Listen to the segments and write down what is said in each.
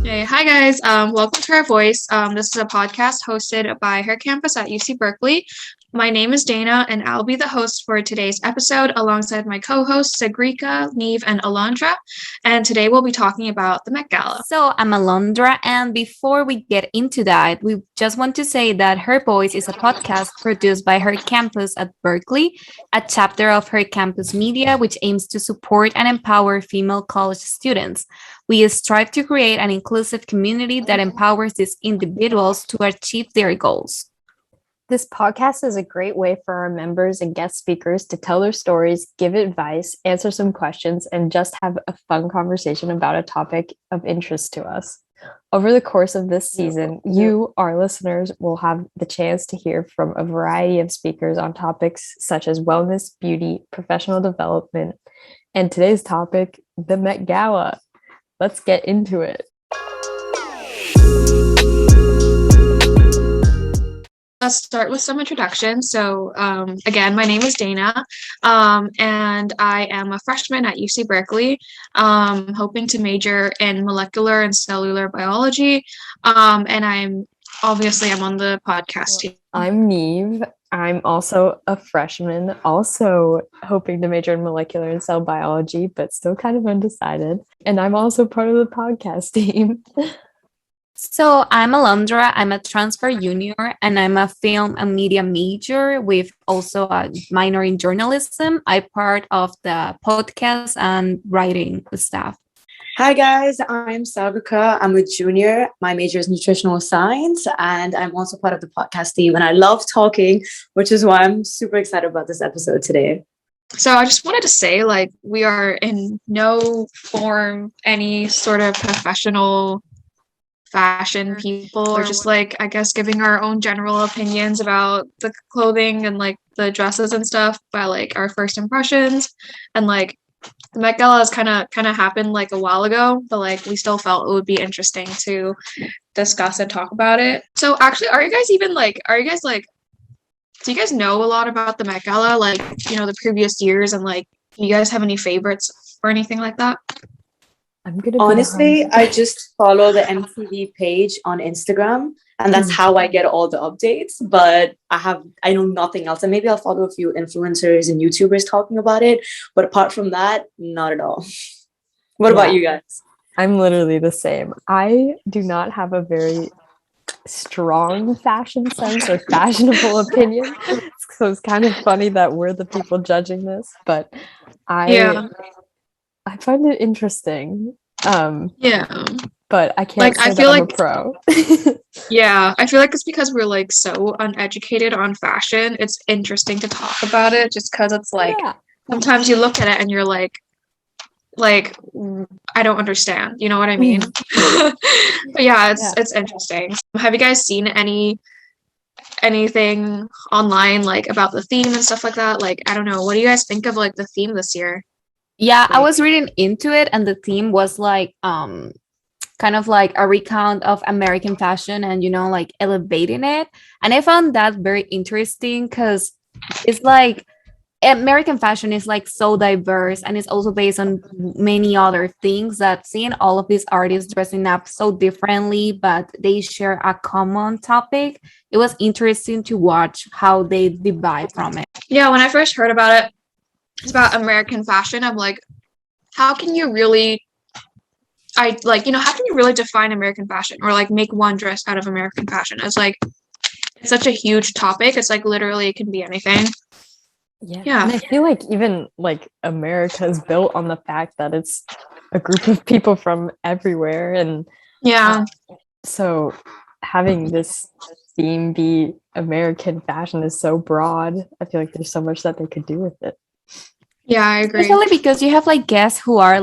Hey, hi guys. Welcome to Our Voice. This is a podcast hosted by her campus at UC Berkeley. My name is Dana, and I'll be the host for today's episode alongside my co-hosts Sagrika, Neve, and Alondra. And today we'll be talking about the Met Gala. So I'm Alondra, and before we get into that, we just want to say that Her Voice is a podcast produced by her campus at Berkeley, a chapter of her campus media, which aims to support and empower female college students. We strive to create an inclusive community that empowers these individuals to achieve their goals. This podcast is a great way for our members and guest speakers to tell their stories, give advice, answer some questions, and just have a fun conversation about a topic of interest to us. Over the course of this season, you, our listeners, will have the chance to hear from a variety of speakers on topics such as wellness, beauty, professional development, and today's topic, the Met Gala. Let's get into it. Let's start with some introductions. So again, my name is Dana, and I am a freshman at UC Berkeley, hoping to major in molecular and cellular biology, and I'm on the podcast team. I'm Neve. I'm also a freshman, also hoping to major in molecular and cell biology, but still kind of undecided. And I'm also part of the podcast team. So I'm Alondra. I'm a transfer junior, and I'm a film and media major with also a minor in journalism. I'm part of the podcast and writing staff. Hi guys, I'm Sagrika. I'm a junior. My major is nutritional science, and I'm also part of the podcast team. And I love talking, which is why I'm super excited about this episode today. So I just wanted to say, we are in no form any sort of professional fashion people, or just I guess giving our own general opinions about the clothing and the dresses and stuff by our first impressions. And the Met Gala has kind of happened a while ago, but we still felt it would be interesting to discuss and talk about it. So actually, do you guys know a lot about the Met Gala, the previous years, and do you guys have any favorites or anything like that? Honestly, I just follow the MTV page on Instagram, and that's how I get all the updates. But I know nothing else, and maybe I'll follow a few influencers and YouTubers talking about it. But apart from that, not at all. What about you guys? I'm literally the same. I do not have a very strong fashion sense or fashionable opinion, so it's kind of funny that we're the people judging this. But I find it interesting. But I can't say that I'm a pro. Yeah, I feel like it's because we're so uneducated on fashion. It's interesting to talk about it just because it's sometimes you look at it and you're I don't understand. You know what I mean? But yeah, it's interesting. Have you guys seen anything online about the theme and stuff like that? I don't know. What do you guys think of the theme this year? Yeah, I was reading into it, and the theme was kind of a recount of American fashion and elevating it. And I found that very interesting because it's American fashion is so diverse, and it's also based on many other things, that seeing all of these artists dressing up so differently, but they share a common topic. It was interesting to watch how they divide from it. Yeah, when I first heard about it, it's about American fashion. I'm how can you really how can you really define American fashion, or make one dress out of American fashion? It's it's such a huge topic. It's literally it can be anything. Yeah. And I feel even America is built on the fact that it's a group of people from everywhere, and so having this theme be American fashion is so broad. I feel there's so much that they could do with it. Yeah, I agree. Especially because you have guests who are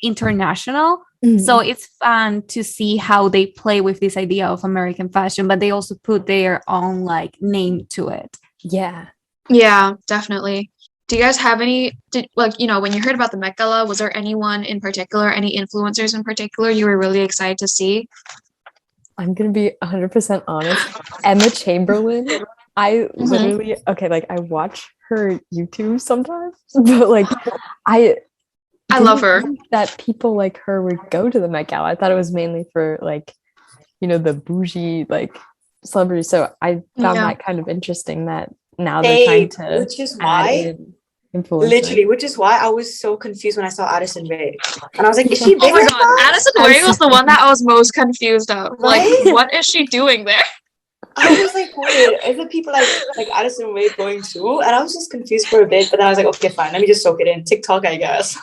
international. Mm-hmm. So it's fun to see how they play with this idea of American fashion, but they also put their own name to it. Yeah. Yeah, definitely. Do you guys have when you heard about the Met Gala, was there anyone in particular, any influencers in particular you were really excited to see? I'm going to be 100% honest. Emma Chamberlain, I literally, I watch her YouTube sometimes, but I I love her. think that people like her would go to the Met Gala. I thought it was mainly for like, the bougie like celebrities. So I found that kind of interesting that now they're trying to which is why influencers. which is why I was so confused when I saw Addison Rae. And I was like, is she big? Oh my god, Addison Rae was the one that I was most confused of. Like, Right? what is she doing there? I was like, wait, is it people like Addison Rae going too? And I was just confused for a bit, but then I was like, okay, fine, let me just soak it in. TikTok, I guess.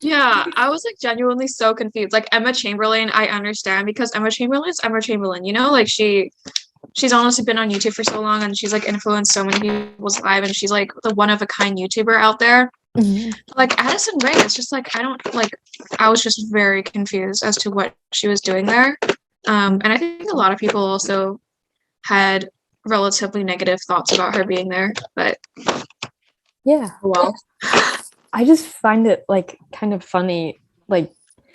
Yeah, I was like genuinely so confused. Like Emma Chamberlain, I understand because Emma Chamberlain's Emma Chamberlain, like she's honestly been on YouTube for so long and she's like influenced so many people's lives and she's like the one of a kind YouTuber out there. Like Addison Rae, it's just like I was just very confused as to what she was doing there. And I think a lot of people also had relatively negative thoughts about her being there, but Yeah. well. I just find it like kind of funny. Like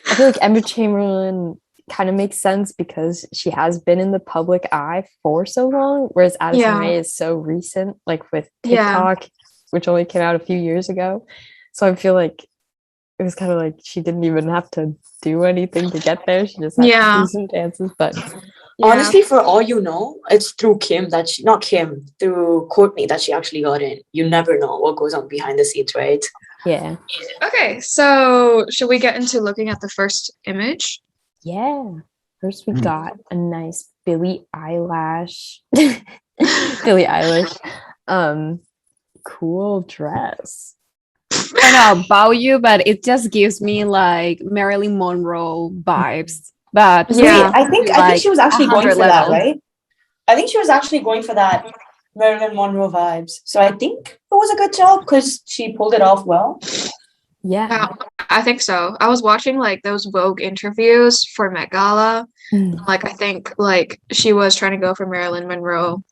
I feel like Emma Chamberlain kind of makes sense because she has been in the public eye for so long, whereas Addison Rae is so recent, like with TikTok, which only came out a few years ago. So I feel like it was kind of like she didn't even have to do anything to get there. She just had to do some dances. But honestly, for all you know, it's through through Courtney that she actually got in. You never know what goes on behind the scenes, right? Yeah. Okay, so should we get into looking at the first image? Yeah. First, we got a nice Billie Eilish, Billie Eilish, cool dress. I don't know about you, but it just gives me like Marilyn Monroe vibes. But Yeah. I think she was actually going for that, right? I think she was actually going for that Marilyn Monroe vibes. So I think it was a good job because she pulled it off well. Yeah. I think so. I was watching like those Vogue interviews for Met Gala. Like I think like she was trying to go for Marilyn Monroe.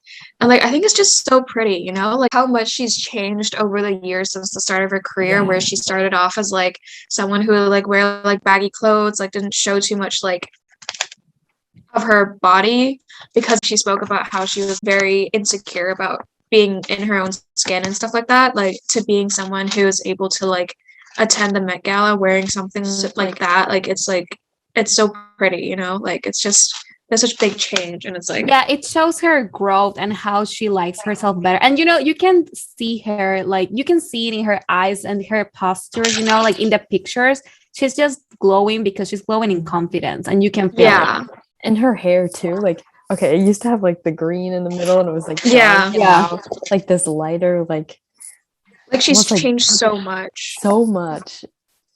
And like I think it's just so pretty, like how much she's changed over the years since the start of her career, where she started off as like someone who like wear like baggy clothes, like didn't show too much like of her body because she spoke about how she was very insecure about being in her own skin and stuff like that, like to being someone who is able to like attend the Met Gala wearing something like that. Like it's so pretty, like it's just there's such big change and it's like it shows her growth and how she likes herself better. And you can see her, like you can see it in her eyes and her posture, like in the pictures she's just glowing because she's glowing in confidence and you can feel it. And her hair too, like it used to have like the green in the middle and it was like like this lighter like she's changed so much.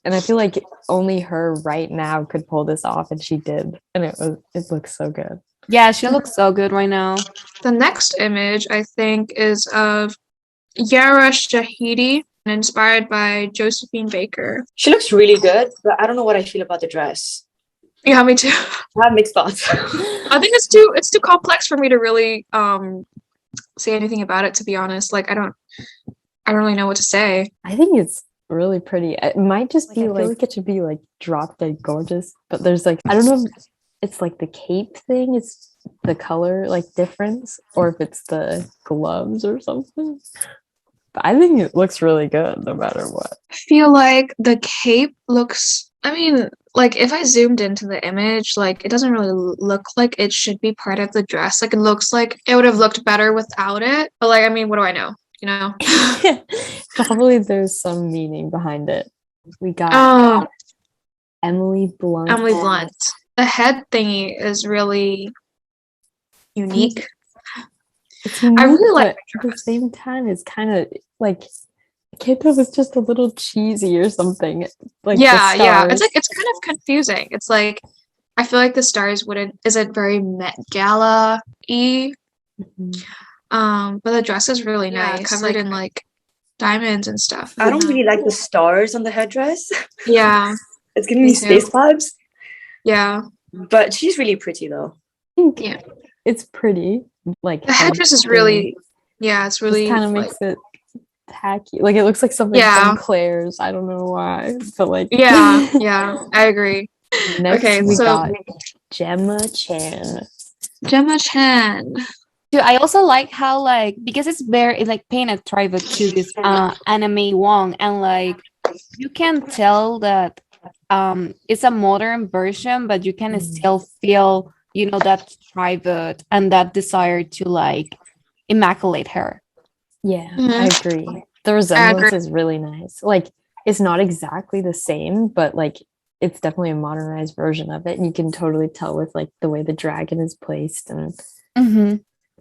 And I feel like only her right now could pull this off, and she did. And it looks so good. Yeah, she looks so good right now. The next image, I think, is of Yara Shahidi, inspired by Josephine Baker. She looks really good, but I don't know what I feel about the dress. Yeah, me too. I have mixed thoughts. I think it's too complex for me to really say anything about it, to be honest. Like I don't really know what to say. I think it's really pretty. It might just be I feel like it should be like drop dead gorgeous, but there's like I don't know if it's like the cape thing, it's the color like difference, or if it's the gloves or something. But I think it looks really good no matter what. I feel like the cape looks, I mean, like if I zoomed into the image, like it doesn't really look like it should be part of the dress. Like it looks like it would have looked better without it, but like I mean, what do I know? Probably there's some meaning behind it. We got Emily Blunt. The head thingy is really unique. It's unique, I really like it at the same time it's kind of like I can't tell if it's just a little cheesy or something. Like it's kind of confusing. It's like I feel like the stars isn't very Met Gala-y. But the dress is really nice, covered in like diamonds and stuff. I don't really like the stars on the headdress. Yeah. It's giving me space vibes. Yeah. But she's really pretty though. Yeah. It's pretty. Like the headdress is really it's really kind of makes it tacky. Like it looks like something from Claire's. I don't know why. But like yeah, I agree. Next we got Gemma Chan. Dude, I also like how like because it's very like paying a tribute to this anime Wong and like you can tell that it's a modern version, but you can still feel, that private and that desire to like immaculate her. Yeah, Mhm. I agree. The resemblance is really nice. Like, it's not exactly the same, but like it's definitely a modernized version of it. And you can totally tell with like the way the dragon is placed, and it's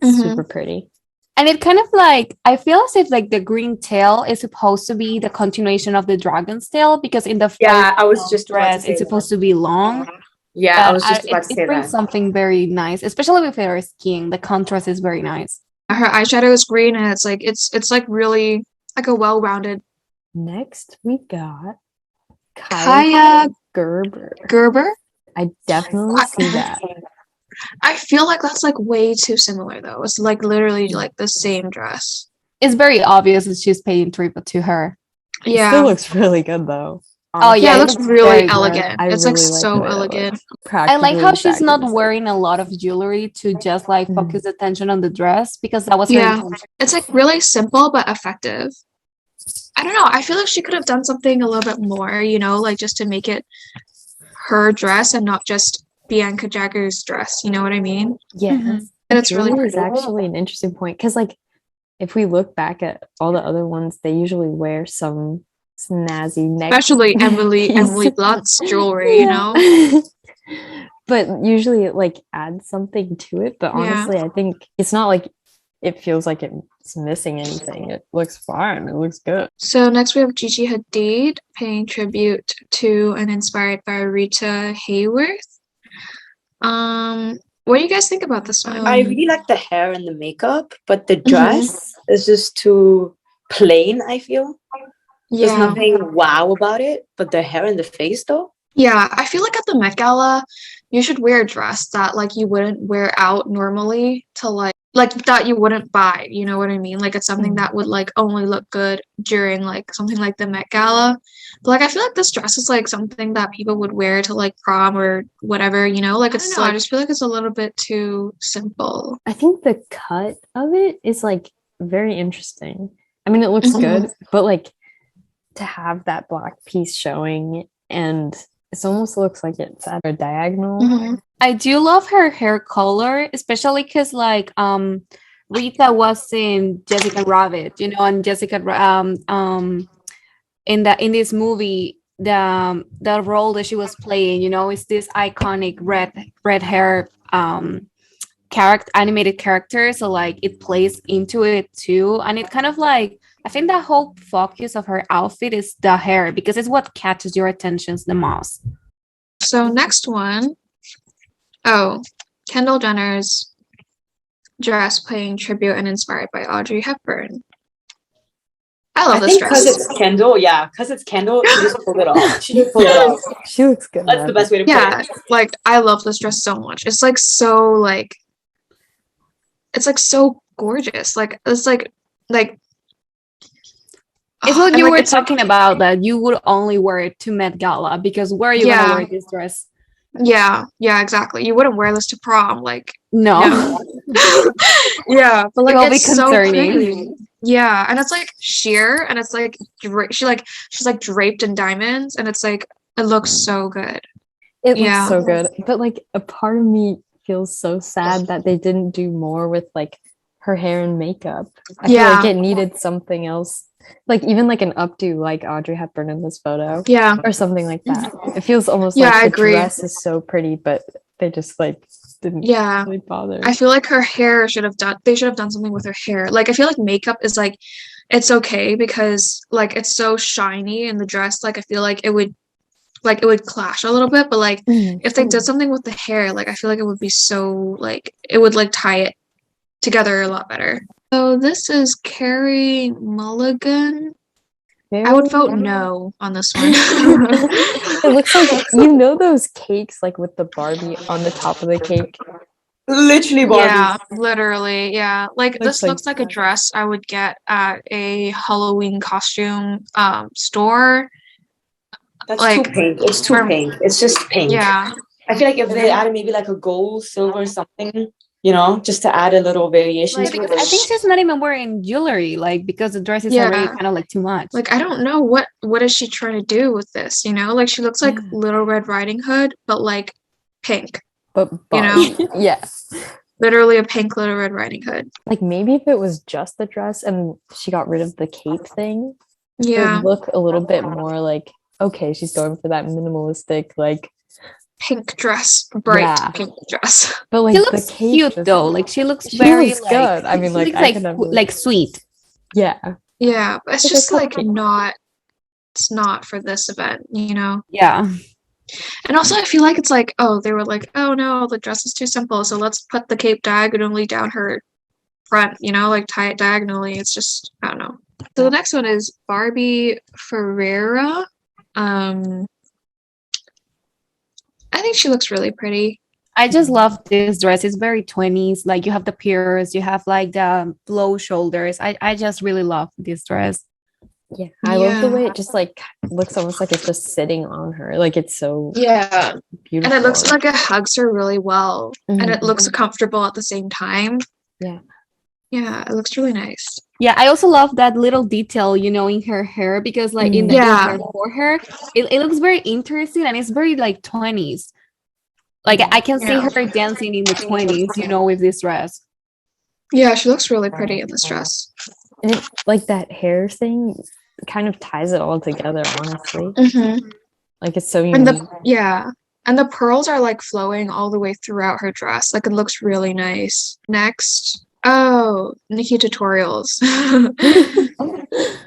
super pretty. And it kind of like, I feel as if like the green tail is supposed to be the continuation of the dragon's tail, because in the I was just about to dress say it's that. supposed to be long. Yeah, I was just about to say it brings that. something very nice, especially with her skin. The contrast is very nice. Her eyeshadow is green, and it's like really like a well-rounded. Next, we got Kaya Gerber. I definitely see that. I feel like that's like way too similar though. It's like literally like the same dress. It's very obvious that she's paying tribute to her. It still looks really good though. Oh yeah, it looks really elegant. It's really like so elegant. I like how she's not wearing a lot of jewelry to just like focus attention on the dress, because that was her intention. It's like really simple but effective. I don't know. I feel like she could have done something a little bit more, like just to make it her dress and not just Bianca Jagger's dress. You know what I mean? Yeah. And it's really is actually an interesting point, because like if we look back at all the other ones, they usually wear some snazzy neck, especially Emily Blunt's jewelry, but usually it like adds something to it. But honestly, I think it's not like it feels like it's missing anything. It looks fine. It looks good. So next we have Gigi Hadid paying tribute to and inspired by Rita Hayworth. What do you guys think about this one? I really like the hair and the makeup, but the dress is just too plain, I feel. There's nothing wow about it, but the hair and the face though. Yeah, I feel like at the Met Gala, you should wear a dress that like you wouldn't wear out normally to like that you wouldn't buy, you know what I mean? Like it's something that would like only look good during like something like the Met Gala. But like I feel like this dress is like something that people would wear to like prom or whatever, like it's I just feel like it's a little bit too simple. I think the cut of it is like very interesting. I mean, it looks good, but like to have that black piece showing, and it almost looks like it's at a diagonal. I do love her hair color, especially because like Rita was in Jessica Rabbit, and Jessica in this movie, the role that she was playing, is this iconic red hair animated character, so like it plays into it too, and it kind of like, I think the whole focus of her outfit is the hair, because it's what catches your attention the most. So next one, Kendall Jenner's dress paying tribute and inspired by Audrey Hepburn. I love this dress. Because it's Kendall, she just pulled it off. She looks good. That's the best way to put it. Like I love this dress so much. It's like so like, it's like so gorgeous. Like it's like it's what you were talking about, that you would only wear it to Met Gala, because where are you gonna wear this dress? Yeah, exactly. You wouldn't wear this to prom, like no. Yeah, but like it's so concerning. pretty. Yeah, and it's like sheer, and it's like she's like draped in diamonds, and it's like it looks so good. It looks so good, but like a part of me feels so sad that they didn't do more with like her hair and makeup. I feel like it needed something else, like even like an updo like Audrey Hepburn in this photo, or something like that. It feels almost like the dress is so pretty, but they just like didn't really bother. I feel like her hair should have done something with her hair. Like I feel like makeup is like, it's okay because like it's so shiny in the dress. Like I feel like it would clash a little bit, but like if they did something with the hair, like I feel like it would be so like it would like tie it together a lot better. So this is Carrie Mulligan. I would vote no on this one. It looks like those cakes like with the Barbie on the top of the cake. Literally Barbie. Yeah, literally. Yeah. Like this looks like a dress I would get at a Halloween costume store. That's like, too pink. It's just pink. Yeah. I feel like if they added maybe like a gold, silver, something, you know, just to add a little variation Like, to I think it. she's not even wearing jewelry, like, because the dress is already kind of like too much. Like, I don't know what is she trying to do with this, you know? Like, she looks like Little Red Riding Hood, but like pink. But you know? yeah. Literally a pink Little Red Riding Hood. Like maybe if it was just the dress and she got rid of the cape thing, it Yeah. would look a little bit more like, okay, she's going for that minimalistic, like pink dress, bright Yeah. pink dress. but like She the looks cape cute just- though. Like she looks she very looks like good. I mean, she like looks I could have like sweet. yeah. Yeah, but it's Like a just like cupcake. it's not for this event, you know? Yeah. And also I feel like it's like, oh, they were like, oh no, the dress is too simple, so let's put the cape diagonally down her front, you know, like tie it diagonally. It's just, I don't know. So the next one is Barbie Ferreira. I think she looks really pretty. I just love this dress. It's very 20s. Like you have the pierce, you have like the low shoulders. I just really love this dress. Yeah. I love the Yeah. way it just like looks almost like it's just sitting on her. Like it's so Yeah. beautiful. And it looks like it hugs her really well. And it Mhm. looks comfortable at the same time. Yeah. Yeah, it looks really nice. Yeah, I also love that little detail, you know, in her hair because like in Yeah. her forehead, it looks very interesting and it's very like 20s. Like I can see Yeah. her dancing in the 20s, you know, with this dress. Yeah, she looks really pretty in this dress. And it, like that hair thing kind of ties it all together, honestly. Mm-hmm. Like it's so And unique. and the pearls are like flowing all the way throughout her dress. Like it looks really nice. Next, oh, Nikki tutorials.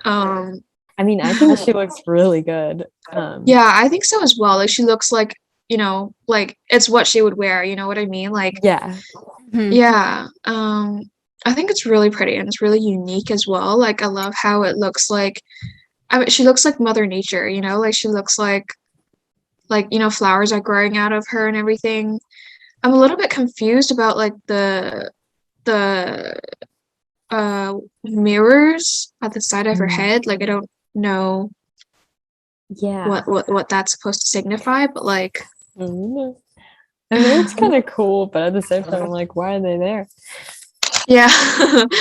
I mean, I think she looks really good. Yeah, I think so as well. Like she looks like, you know, like it's what she would wear, you know what I mean? Like Yeah. Mhm. yeah. I think it's really pretty and it's really unique as well. Like I love how it looks like I mean she looks like Mother Nature, you know, like she looks like you know, flowers are growing out of her and everything. I'm a little bit confused about like the mirrors at the side of her head. Like I don't know Yeah. what that's supposed to signify, but like I mean, it's kind of cool, but at the same time, I'm like, why are they there? yeah.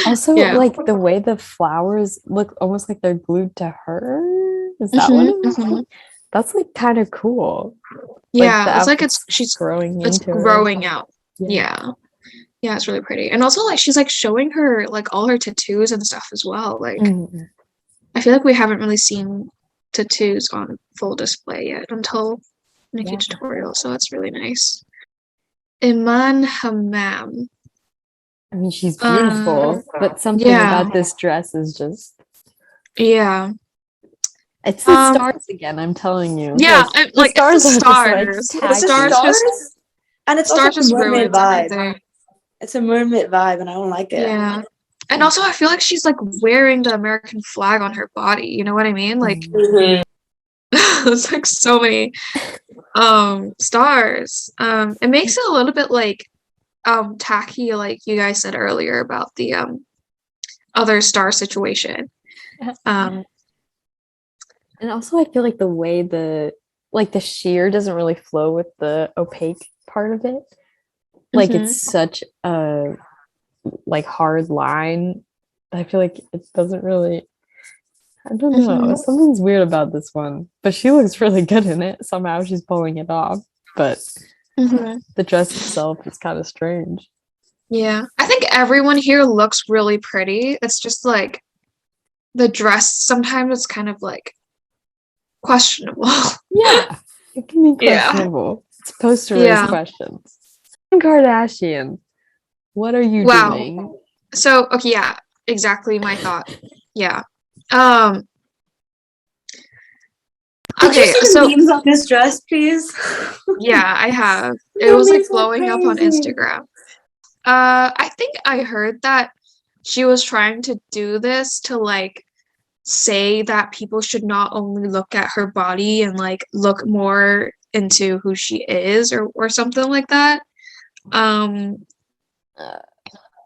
Also, Yeah. like the way the flowers look almost like they're glued to her. Is that what it is? Mhm. That's like kind of cool. Yeah, the it's like outfit's she's growing it's into her. growing out. Yeah. Yeah. Yeah, it's really pretty. And also like she's like showing her like all her tattoos and stuff as well. Like Mhm. I feel like we haven't really seen tattoos on full display yet until Nikki Yeah. tutorial, so that's really nice. Iman Hammam. I mean, she's beautiful, but something yeah. about this dress is just. Yeah. It's the Um, stars again, I'm telling you. Yeah, Like, the it's the stars are stars. just, The like, stars tagged. just And it's stars also just a mermaid ruins vibe. everything. It's a mermaid vibe, and I don't like it. Yeah. And also I feel like she's like wearing the American flag on her body, you know what I mean? Like Mhm. it's like so many stars. It makes it a little bit like tacky, like you guys said earlier about the other star situation. And also, I feel like the way the sheer doesn't really flow with the opaque part of it. Like it's such a like hard line. I feel like it doesn't really. I don't know. Something's weird about this one, but she looks really good in it. Somehow she's pulling it off, but the dress itself is kind of strange. Yeah, I think everyone here looks really pretty. It's just like the dress sometimes it's kind of like questionable. Yeah, it can be Yeah. questionable. It's supposed to raise Yeah. questions. Kim Kardashian, what are you Wow. doing? So, okay, yeah, exactly my thought. Yeah. Did you Okay, see the so memes of this dress, please? yeah, I have. It The was like memes were blowing up on crazy. Instagram. I think I heard that she was trying to do this to like say that people should not only look at her body and like look more into who she is or something like that.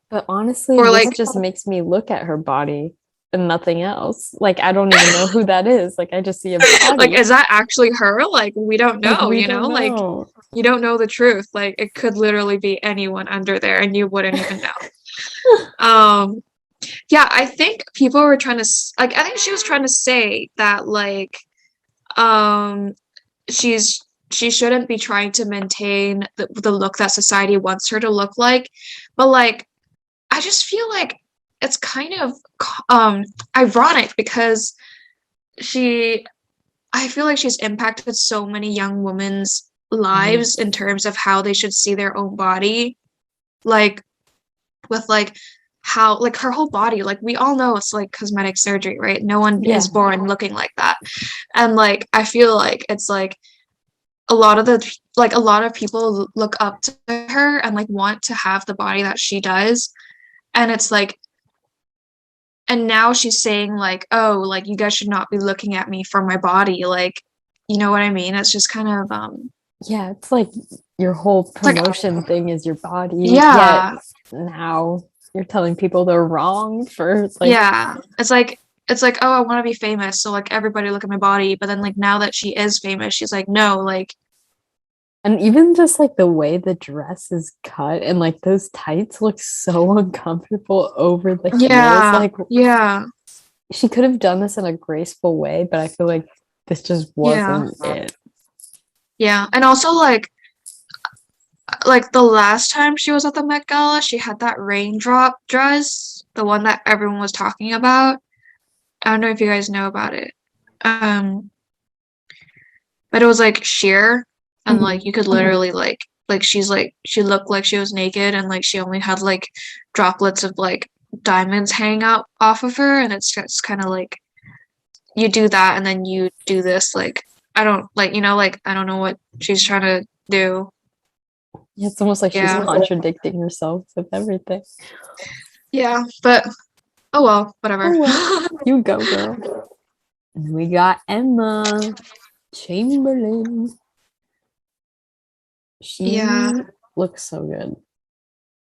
But honestly, Or, this like- just makes me look at her body and nothing else. Like, I don't even know who that is. Like, I just see a body. Like, is that actually her? Like, we don't know, Like, we you know? don't Like, know. you don't know the truth. Like, it could literally be anyone under there and you wouldn't even know. Yeah, I think people were trying to like, I think she was trying to say that, like, she shouldn't be trying to maintain the look that society wants her to look like. But like, I just feel like it's kind of ironic because I feel like she's impacted so many young women's lives in terms of how they should see their own body, like with like how like her whole body, like we all know it's like cosmetic surgery, right? No one is born looking like that. And like I feel like it's like a lot of people look up to her and like want to have the body that she does. And it's like, and now she's saying like, oh, like you guys should not be looking at me for my body. Like, you know what I mean? It's just kind of yeah, it's like your whole promotion thing is your body. Yeah. Yet now you're telling people they're wrong for like. Yeah. It's like, oh, I want to be famous, so like everybody look at my body. But then like now that she is famous, she's like, no, like. And even just like the way the dress is cut and like those tights look so uncomfortable over the heels. Like, yeah, she could have done this in a graceful way, but I feel like this just wasn't it. Yeah, and also like the last time she was at the Met Gala, she had that raindrop dress, the one that everyone was talking about. I don't know if you guys know about it. But it was like sheer. And like you could literally like she looked like she was naked and like she only had like droplets of like diamonds hanging out off of her, and it's just kind of like you do that and then you do this, like I don't like, you know, like I don't know what she's trying to do. Yeah, it's almost like she's contradicting herself with everything. Yeah, but oh well, whatever. Oh well. You go, girl. And we got Emma Chamberlain. She looks so good.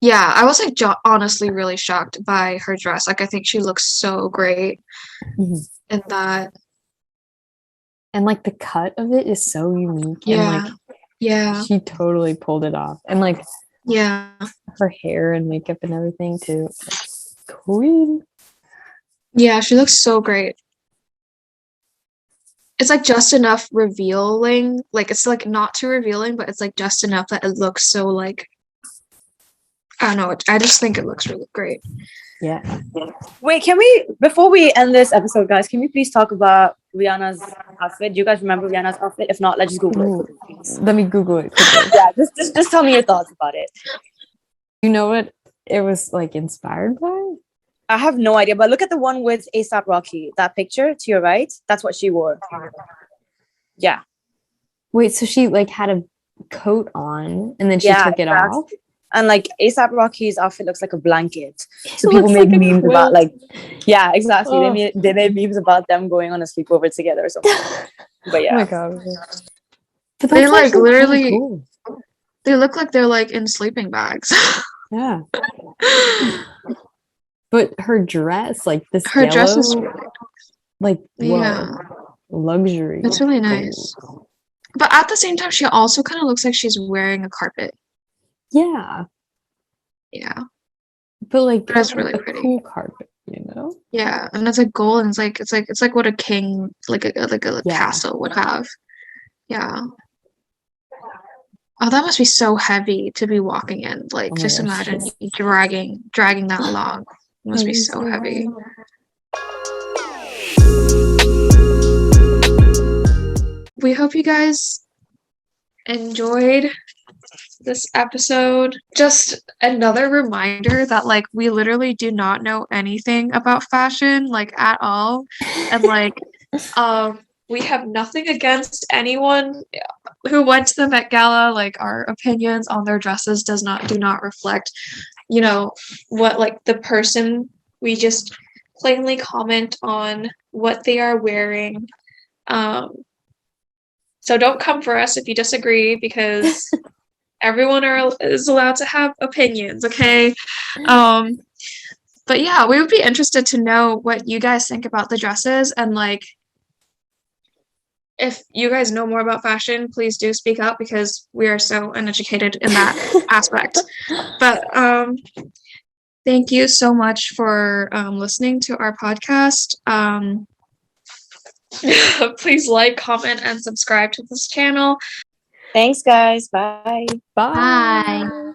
Yeah, I was like honestly really shocked by her dress. Like I think she looks so great in that. And like the cut of it is so unique. Yeah. And like she totally pulled it off. And like her hair and makeup and everything too. Queen. Yeah, she looks so great. It's like just enough revealing, like it's like not too revealing, but it's like just enough that it looks so like, I don't know, I just think it looks really great. Yeah. Wait, can we, before we end this episode, guys, can we please talk about Rihanna's outfit? Do you guys remember Rihanna's outfit? If not, let's just Google it. Let me Google it. Yeah, just tell me your thoughts about it. You know what it was like inspired by? I have no idea, but look at the one with A$AP Rocky. That picture to your right, that's what she wore. Yeah. Wait, so she like had a coat on and then she took it off? And like A$AP Rocky's outfit looks like a blanket. So people made like memes about like, yeah, exactly. Oh. They made memes about them going on a sleepover together or something. But yeah. Oh my god. But they like literally, cool. They look like they're like in sleeping bags. Yeah. But her dress, like this her yellow, dress is really like luxury. It's really nice. But at the same time, she also kind of looks like she's wearing a carpet. Yeah. Yeah. But like that's really pretty. Cool carpet, you know? Yeah, and it's like gold, and it's like what a king, like a castle would have. Yeah. Oh, that must be so heavy to be walking in. Like, just imagine you dragging that along. It must be so heavy. We hope you guys enjoyed this episode. Just another reminder that like we literally do not know anything about fashion, like at all. And like we have nothing against anyone who went to the Met Gala. Like our opinions on their dresses do not reflect, you know, what like the person. We just plainly comment on what they are wearing. So don't come for us if you disagree, because everyone is allowed to have opinions, okay? But yeah, we would be interested to know what you guys think about the dresses, and like if you guys know more about fashion, please do speak up because we are so uneducated in that aspect. But thank you so much for listening to our podcast. Please like, comment, and subscribe to this channel. Thanks, guys. Bye. Bye. Bye.